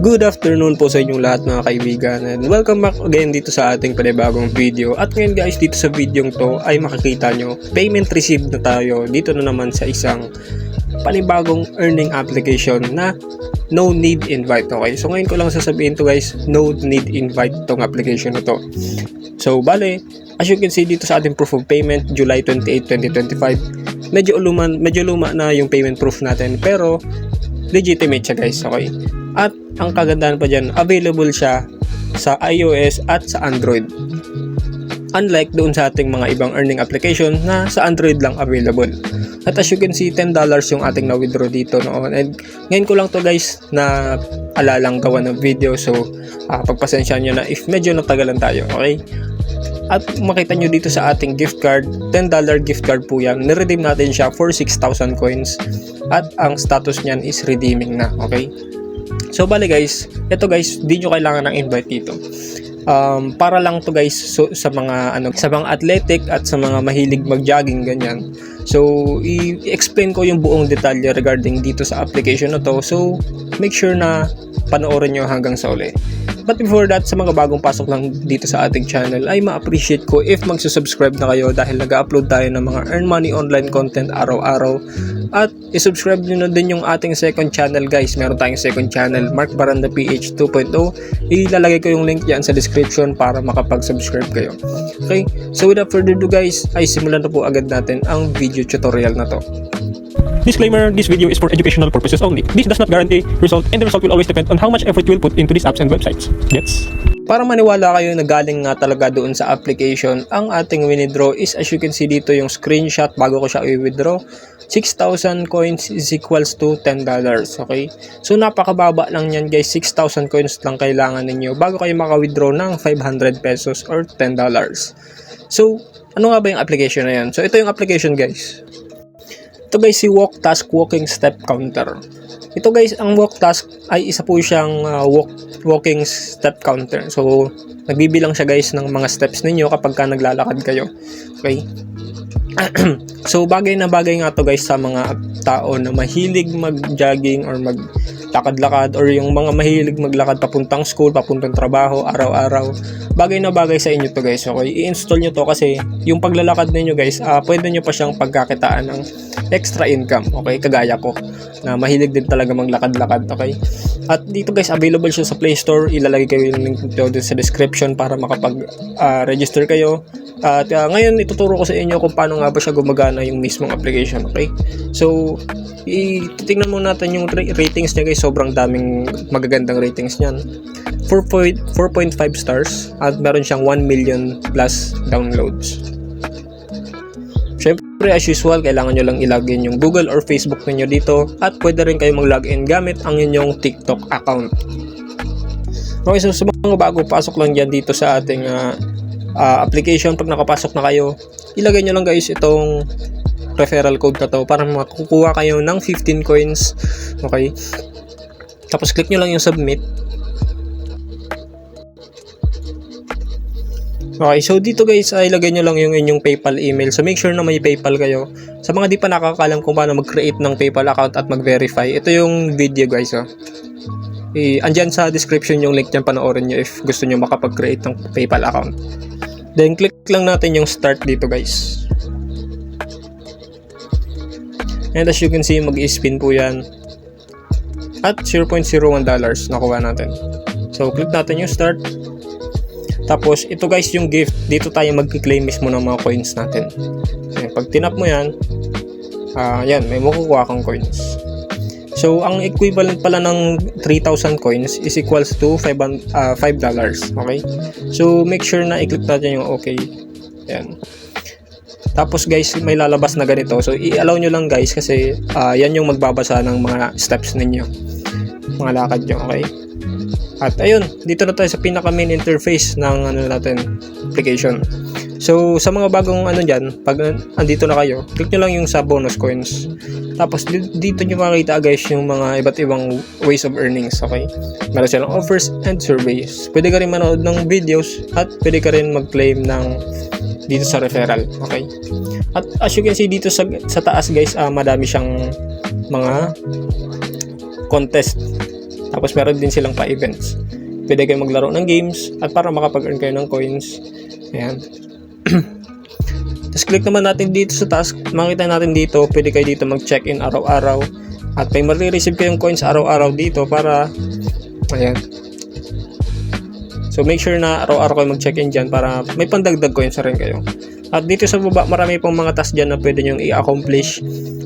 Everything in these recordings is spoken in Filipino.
Good afternoon po sa inyong lahat mga kaibigan, and welcome back again dito sa ating panibagong video. At ngayon guys, dito sa video to ay makikita nyo payment received na tayo dito na naman sa isang panibagong earning application na no need invite. Okay, so ngayon ko lang sasabihin to guys, no need invite tong application na to. So bale, as you can see dito sa ating proof of payment, July 28, 2025, medyo luma na yung payment proof natin, pero legitimate siya guys. Okay, at ang kagandahan pa dyan, available siya sa iOS at sa Android, unlike doon sa ating mga ibang earning application na sa Android lang available. At as you can see, $10 yung ating na-withdraw dito noon. And ngayon ko lang to guys na alalang gawa ng video, so pagpasensyahan nyo na if medyo natagalan tayo. Okay, at makita nyo dito sa ating gift card, $10 gift card po yan. Niredeem natin siya for 6,000 coins at ang status nyan is redeeming na. Okay, so bali guys, ito guys, di nyo kailangan ng invite dito. Para lang to guys, so, sa mga athletic at sa mga mahilig mag-jogging ganyan. So i-explain ko yung buong detalye regarding dito sa application na to. So make sure na panoorin nyo hanggang sa uli. But before that, sa mga bagong pasok lang dito sa ating channel, ay ma-appreciate ko if magsusubscribe na kayo dahil nag-upload tayo ng mga earn money online content araw-araw. At isubscribe nyo na din yung ating second channel guys. Meron tayong second channel, Mark Baranda PH 2.0. Ilalagay ko yung link yan sa description para makapag-subscribe kayo. Okay, so without further ado guys, ay simulan na po agad natin ang video tutorial na to. Disclaimer, this video is for educational purposes only. This does not guarantee result, and the result will always depend on how much effort you will put into these apps and websites. Gets? Para maniwala kayo na galing nga talaga doon sa application, ang ating withdraw is, as you can see dito yung screenshot bago ko siya i-withdraw, 6,000 coins is equals to $10. Okay, so napakababa lang yan guys, 6,000 coins lang kailangan ninyo bago kayo maka-withdraw ng 500 pesos or $10. So ano nga ba yung application na yan? So ito yung application guys. Ito guys, si Walk Task Walking Step Counter. Ito guys, ang Walk Task ay isa po siyang walking step counter. So nagbibilang siya guys ng mga steps ninyo kapag ka naglalakad kayo. Okay, so bagay na bagay nga to guys sa mga tao na mahilig mag-jogging or maglakad-lakad, or yung mga mahilig maglakad papuntang school, papuntang trabaho, araw-araw. Bagay na bagay sa inyo to guys. Okay, i-install nyo to kasi yung paglalakad ninyo guys, pwede nyo pa siyang pagkakitaan ng extra income. Okay, kagaya ko na mahilig din talaga maglakad-lakad. Okay, at dito guys, available siya sa Play Store. Ilalagay kayo yung link dito sa description para makapag-register kayo. At ngayon ituturo ko sa inyo kung paano nga ba siya gumagana yung mismong application. Okay, so titingnan muna natin yung ratings niya guys. Sobrang daming magagandang ratings niyan, 4.5 stars, at meron siyang 1 million plus downloads. Syempre as usual, kailangan nyo lang ilagin yung Google or Facebook ninyo dito, at pwede rin kayo mag-login gamit ang inyong TikTok account. Okay, so sa mga bago pasok lang dyan dito sa ating application, pag nakapasok na kayo, ilagay nyo lang guys itong referral code na to para makukuha kayo ng 15 coins. Okay, tapos click nyo lang yung submit. Okay, so dito guys ay ilagay nyo lang yung inyong PayPal email. So make sure na may PayPal kayo. Sa mga di pa nakakaalam kung paano mag-create ng PayPal account at mag-verify, ito yung video guys. Andyan sa description yung link dyan, panoorin nyo if gusto nyo makapag-create ng PayPal account. Then click lang natin yung start dito guys. And as you can see, mag-spin po yan at $0.01 nakuha natin. So click natin yung start. Tapos ito guys yung gift, dito tayo mag-claim mismo ng mga coins natin. Ayan, pag tinap mo yan, yan, may makukuha kang coins. So ang equivalent pala ng 3,000 coins is equals to $5. Okay, so make sure na i-click natin yung okay. Yan. Tapos guys, may lalabas na ganito. So i-allow nyo lang guys kasi yan yung magbabasa ng mga steps ninyo, mga lakad nyo. Okay, at ayun, dito na tayo sa pinaka main interface ng natin application. So sa mga bagong dyan, pag andito na kayo, click nyo lang yung sa bonus coins. Tapos dito nyo makikita guys yung mga iba't ibang ways of earnings. Okay, meron silang offers and surveys. Pwede ka rin manood ng videos at pwede ka rin mag-claim ng dito sa referral. Okay, at as you can see dito sa taas guys, madami siyang mga contest Tapos meron din silang pa-events. Pwede kayo maglaro ng games at para makapag-earn kayo ng coins. Ayan. Tapos click naman natin dito sa task. Makita natin dito, pwede kayo dito mag-check-in araw-araw. At may marireceive kayong coins araw-araw dito para, ayan. So make sure na araw-araw kayo mag-check-in dyan para may pandagdag coins na rin kayo. At dito sa baba, marami pong mga task dyan na pwede nyo i-accomplish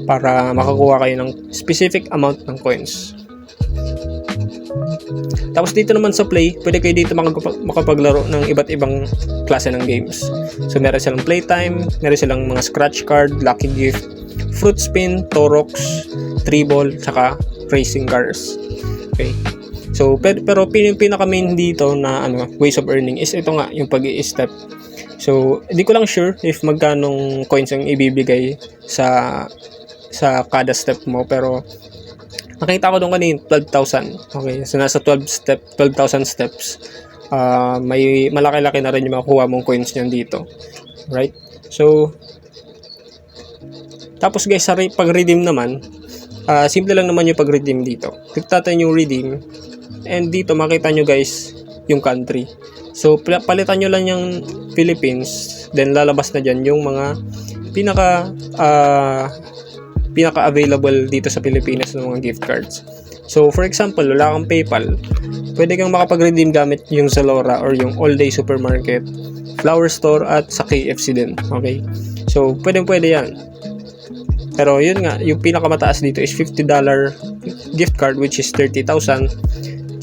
para makakuha kayo ng specific amount ng coins. Tapos dito naman sa play, pwede kayo dito makapaglaro ng iba't ibang klase ng games. So meron silang playtime, meron silang mga scratch card, lucky gift, fruit spin, Torox, Treble, saka racing cars. Okay. So pero yung pinaka main dito na ways of earning is ito nga, yung pag-i-step. So hindi ko lang sure if magkanong coins ang ibibigay sa kada step mo, pero nakita ko doon kanina 12,000. Okay, so nasa 12,000 steps. May malaki-laki na rin yung makukuha mong coins niyan dito. Right? So tapos guys, sa pag-redeem naman, simple lang naman yung pag-redeem dito. Click natin yung redeem, and dito makita nyo guys yung country. So palitan nyo lang yung Philippines, then lalabas na dyan yung mga pinaka-available dito sa Pilipinas ng mga gift cards. So for example, wala kang PayPal, pwede kang makapag-redeem gamit yung Zalora or yung All Day Supermarket, Flower Store, at sa KFC din. Okay? So pwede yan. Pero yun nga, yung pinakamataas dito is $50 gift card, which is 30,000.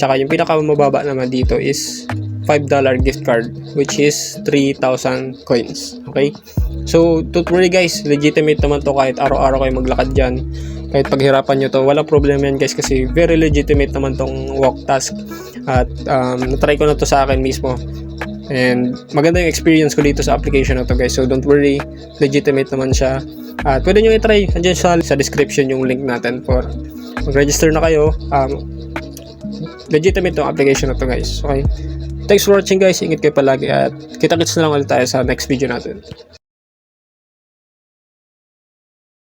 Tsaka yung pinakamababa naman dito is $5 gift card, which is 3,000 coins. Okay? So, don't worry guys, legitimate naman to kahit araw-araw kayo maglakad dyan. Kahit paghirapan nyo to, walang problema yan guys, kasi very legitimate naman tong walk task. At natry ko na to sa akin mismo. And maganda yung experience ko dito sa application na to guys. So don't worry, legitimate naman siya. At pwede nyo i-try, andyan sa description yung link natin for mag-register na kayo. Legitimate tong application na to guys. Okay, thanks for watching guys, ingat kayo palagi at kita-kits na lang ulit tayo sa next video natin.